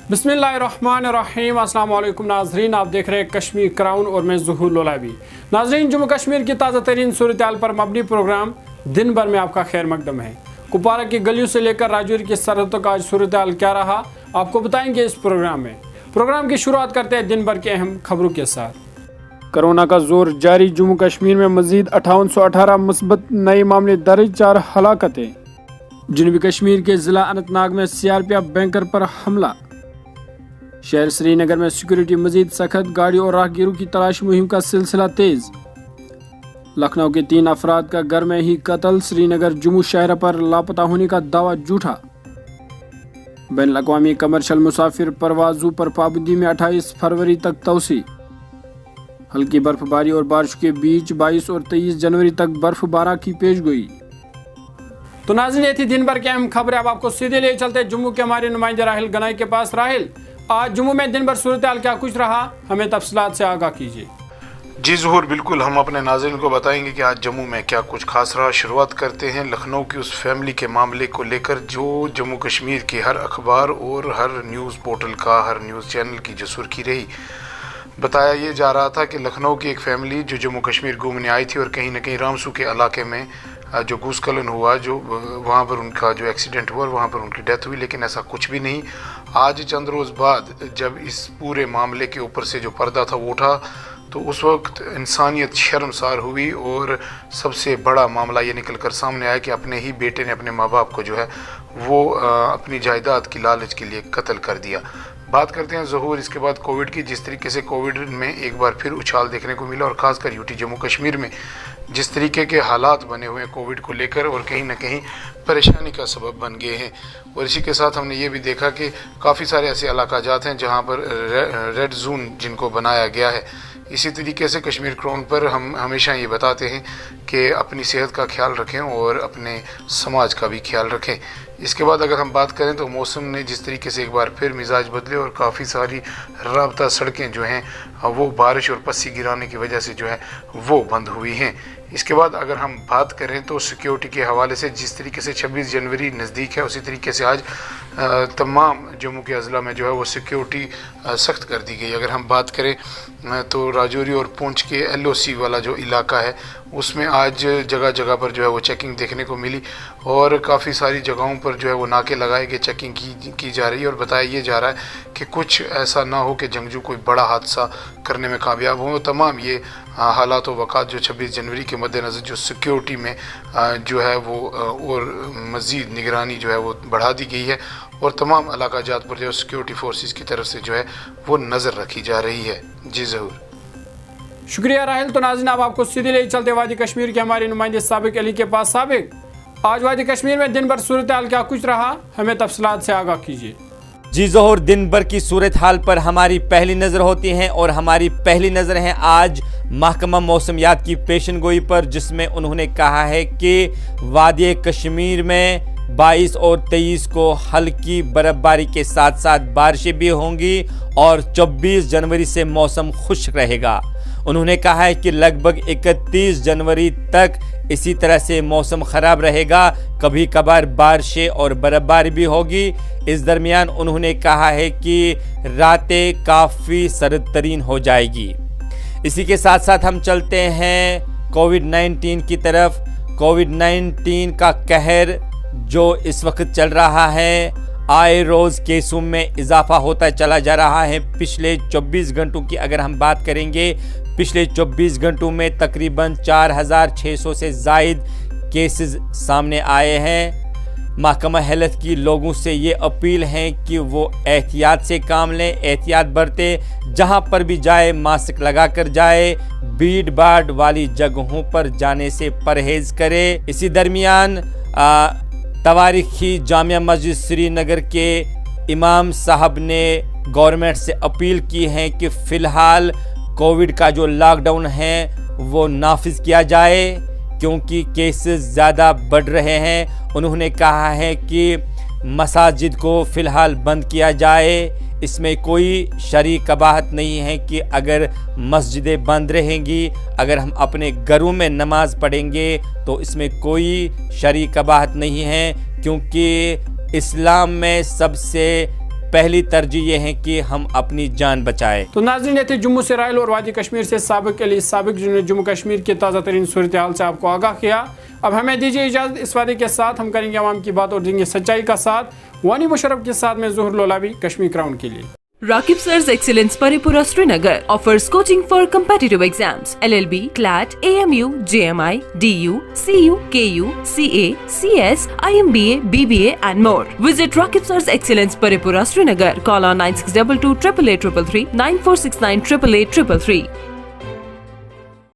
बिस्मिल्लाहिर्रहमानिर्रहीम। अस्सलाम वालेकुम नाजरीन, आप देख रहे हैं कश्मीर क्राउन और मैं ज़ुहूर लोलाबी। नाजरीन, जम्मू कश्मीर की ताज़ा तरीन सूरत हाल पर मबनी प्रोग्राम दिन भर में आपका खैर मकदम है। कुपवारा की गलियों से लेकर राजौरी की सरहद तक आज सूरत हाल क्या रहा, आपको बताएंगे इस प्रोग्राम में। प्रोग्राम की शुरुआत करते हैं दिन भर के अहम खबरों के साथ। कोरोना का जोर जारी, जम्मू कश्मीर में मजीद 5818 मुस्बत नए मामले दर्ज, 4 हलाकतें। जनूबी कश्मीर के ज़िला अनंतनाग में सीआरपीएफ बैंकर पर हमला। शहर श्रीनगर में सिक्योरिटी मजीद सख्त, गाड़ियों और राहगीरों की तलाश मुहिम का सिलसिला तेज। लखनऊ के 3 अफराद का घर में ही कत्ल, श्रीनगर जम्मू शहर पर लापता होने का दावा झूठा। बैन अवी कमर्शियल मुसाफिर परवाजों पर पाबंदी में 28 फरवरी तक तोसी। हल्की बर्फबारी और बारिश के बीच 22 और 23 जनवरी तक बर्फबारी की पेशगोई। तो नाज़रीन, ये थी दिन भर की अहम खबरें। अब आपको सीधे ले चलते जम्मू के हमारे नुमाइंदे राहिल गनाई के पास। राहिल, आज जम्मू में दिन भर सूरत हाल क्या कुछ रहा, हमें तफसीलात से आगाह कीजिए। जी ज़ुहूर, बिल्कुल हम अपने नाज़रीन को बताएंगे कि आज जम्मू में क्या कुछ खास रहा। शुरुआत करते हैं लखनऊ की उस फैमिली के मामले को लेकर जो जम्मू कश्मीर के हर अखबार और हर न्यूज़ पोर्टल का, हर न्यूज़ चैनल की जो सुर्खी रही। बताया ये जा रहा था कि लखनऊ की एक फैमिली जो जम्मू कश्मीर घूमने आई थी और कहीं ना कहीं रामसू के इलाके में जो भूस्खलन हुआ, जो वहाँ पर उनका जो एक्सीडेंट हुआ और वहाँ पर उनकी डेथ हुई, लेकिन ऐसा कुछ भी नहीं। आज चंद रोज़ बाद जब इस पूरे मामले के ऊपर से जो पर्दा था वो उठा, तो उस वक्त इंसानियत शर्मसार हुई और सबसे बड़ा मामला ये निकल कर सामने आया कि अपने ही बेटे ने अपने माँ बाप को जो है वो अपनी जायदाद की लालच के लिए कत्ल कर दिया। बात करते हैं ज़हूर इसके बाद कोविड की। जिस तरीके से कोविड में एक बार फिर उछाल देखने को मिला और ख़ासकर यूटी जम्मू कश्मीर में जिस तरीके के हालात बने हुए हैं कोविड को लेकर और कहीं ना कहीं परेशानी का सबब बन गए हैं। और इसी के साथ हमने ये भी देखा कि काफ़ी सारे ऐसे इलाका जात हैं जहाँ पर रेड जोन जिनको बनाया गया है। इसी तरीके से कश्मीर क्राउन पर हम हमेशा ये बताते हैं कि अपनी सेहत का ख्याल रखें और अपने समाज का भी ख्याल रखें। इसके बाद अगर हम बात करें तो मौसम ने जिस तरीके से एक बार फिर मिजाज बदले और काफ़ी सारी राबता सड़कें जो हैं वो बारिश और पस्सी गिराने की वजह से जो है वो बंद हुई हैं। इसके बाद अगर हम बात करें तो सिक्योरिटी के हवाले से जिस तरीके से 26 जनवरी नज़दीक है, उसी तरीके से आज तमाम जम्मू के अज़ला में जो है वो सिक्योरिटी सख्त कर दी गई। अगर हम बात करें तो राजौरी और पूंछ के LOC वाला जो इलाका है उसमें आज जगह जगह पर जो है वो चेकिंग देखने को मिली और काफ़ी सारी जगहों पर जो है वो नाके लगाए गए, चेकिंग की जा रही है। और बताया ये जा रहा है कि कुछ ऐसा ना हो कि जंगजू कोई बड़ा हादसा करने में कामयाब हो। तमाम ये हालात व वक़ात जो 26 जनवरी के मद्देनज़र जो सिक्योरिटी में जो है वो और मज़ीद निगरानी जो है वो बढ़ा दी गई है और तमाम इलाका जात पर जो सिक्योरिटी फोर्सेस की तरफ से जो है वो नज़र रखी जा रही है। जी ज़रूर, शुक्रिया राहिल। तो नाज़रीन, अब आपको सीधे ले चलते वादी कश्मीर के हमारे नुमाइंदे साबिक अली के पास। साबिक, आज वादी कश्मीर में दिन भर सूरत हाल क्या कुछ रहा, हमें तफसीलात से आगाह कीजिए। जी ज़ोहर, दिन भर की सूरत हाल पर हमारी पहली नज़र होती है और हमारी पहली नज़र है आज महकमा मौसमियात की पेशन गोई पर, जिसमें उन्होंने कहा है कि वादी कश्मीर में 22 और 23 को हल्की बर्फबारी के साथ साथ बारिशें भी होंगी और 24 जनवरी से मौसम खुश्क रहेगा। उन्होंने कहा है कि लगभग 31 जनवरी तक इसी तरह से मौसम ख़राब रहेगा, कभी कभार बारिशें और बर्फबारी भी होगी। इस दरमियान उन्होंने कहा है कि रातें काफ़ी सर्द तरीन हो जाएगी। इसी के साथ साथ हम चलते हैं कोविड-19 की तरफ। कोविड-19 का कहर जो इस वक्त चल रहा है, आए रोज़ केसों में इजाफा होता चला जा रहा है। पिछले 24 घंटों की अगर हम बात करेंगे, पिछले 24 घंटों में तकरीबन 4600 से ज़ायद केसेस सामने आए हैं। महकमा हेल्थ की लोगों से ये अपील है कि वो एहतियात से काम लें, एहतियात बरतें, जहाँ पर भी जाए मास्क लगा कर जाए, भीड़ भाड़ वाली जगहों पर जाने से परहेज़ करें। इसी दरमियान तवारीखी जामिया मस्जिद श्रीनगर के इमाम साहब ने गवर्नमेंट से अपील की है कि फ़िलहाल कोविड का जो लॉकडाउन है वो नाफिज किया जाए क्योंकि केसेस ज़्यादा बढ़ रहे हैं। उन्होंने कहा है कि मसाजिद को फ़िलहाल बंद किया जाए। इसमें कोई शरई कबाहत नहीं है कि अगर मस्जिदें बंद रहेंगी, अगर हम अपने घरों में नमाज पढ़ेंगे तो इसमें कोई शरई कबाहत नहीं है, क्योंकि इस्लाम में सबसे पहली तरजीह ये है कि हम अपनी जान बचाएं। तो नाज़रीन, ये थे जम्मू से राइल और वादी कश्मीर से साबिक अली साबिक, जिन्होंने जम्मू कश्मीर की ताज़ा तरीन सूरत हाल से आपको आगाह किया। अब हमें दीजिए इजाज़त, इस वादे के साथ हम करेंगे आवाम की बात और देंगे सच्चाई का साथ। वानी मुशर्रफ के साथ में ज़ुहूर लोलाबी, कश्मीर क्राउन के लिए। Rakib Sir's Excellence Paripura Srinagar offers coaching for competitive exams, LLB, CLAT, AMU, JMI, DU, CU, KU, CA, CS, IMBA, BBA and more. Visit Rakib Sir's Excellence Paripura Srinagar. Call on 9622 888 333 9469 888 333.